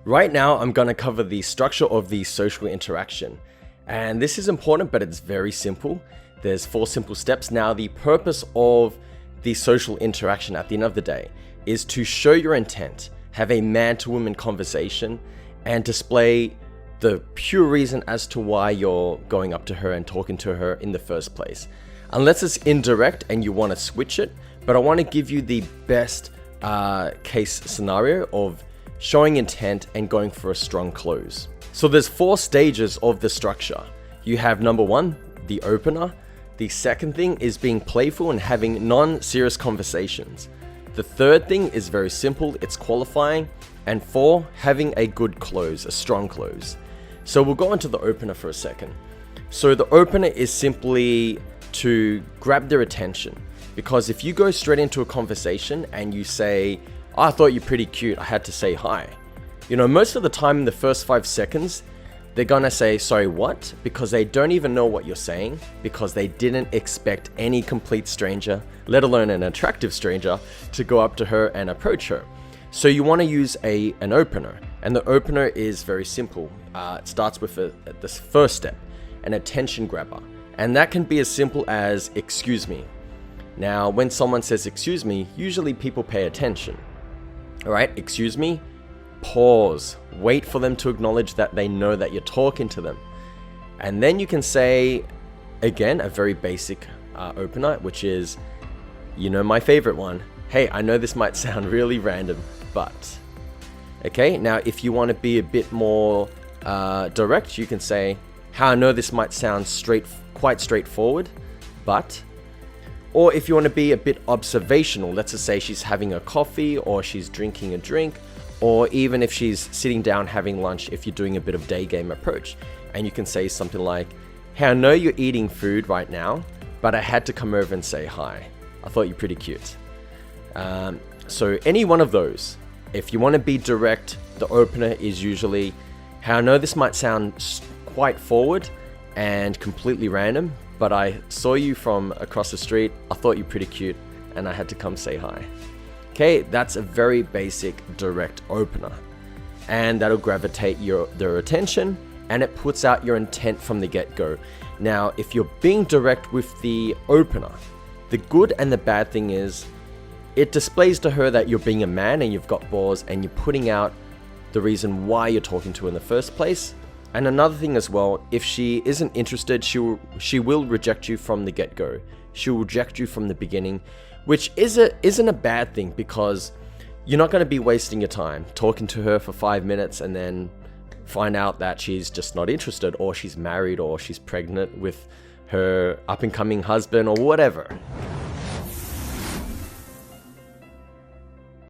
Right now, I'm going to cover the structure of the social interaction. And this is important, but it's very simple. There's 4 simple steps. Now, the purpose of the social interaction at the end of the day is to show your intent, have a man-to-woman conversation, and display the pure reason as to why you're going up to her and talking to her in the first place. Unless it's indirect and you want to switch it, but I want to give you the best case scenario of showing intent and going for a strong close. So there's 4 stages of the structure. You have number 1, the opener. The second thing is being playful and having non-serious conversations. The third thing is very simple, it's qualifying. And 4, having a good close, a strong close. So we'll go into the opener for a second. So the opener is simply to grab their attention. Because if you go straight into a conversation and you say, "Oh, I thought you're pretty cute, I had to say hi." Most of the time in the first 5 seconds, they're gonna say, "Sorry, what?" Because they don't even know what you're saying, because they didn't expect any complete stranger, let alone an attractive stranger, to go up to her and approach her. So you wanna use an opener, and the opener is very simple. It starts with this first step, an attention grabber. And that can be as simple as, "Excuse me." Now, when someone says "excuse me," usually people pay attention. All right, excuse me, pause, wait for them to acknowledge that they know that you're talking to them. And then you can say, again, a very basic opener, which is, my favorite one. "Hey, I know this might sound really random, but..." Okay, now if you want to be a bit more direct, you can say, "How I know this might sound quite straightforward, but..." Or if you want to be a bit observational, let's just say she's having a coffee or she's drinking a drink, or even if she's sitting down having lunch, if you're doing a bit of day game approach. And you can say something like, "Hey, I know you're eating food right now, but I had to come over and say hi. I thought you're pretty cute." So any one of those. If you want to be direct, the opener is usually, "Hey, I know this might sound quite forward and completely random, but I saw you from across the street, I thought you're pretty cute, and I had to come say hi." Okay, that's a very basic direct opener. And that'll gravitate their attention, and it puts out your intent from the get-go. Now, if you're being direct with the opener, the good and the bad thing is, it displays to her that you're being a man and you've got balls and you're putting out the reason why you're talking to her in the first place. And another thing as well, if she isn't interested, she will reject you from the get-go. She'll reject you from the beginning, which isn't a bad thing, because you're not going to be wasting your time talking to her for 5 minutes and then find out that she's just not interested, or she's married, or she's pregnant with her up-and-coming husband, or whatever.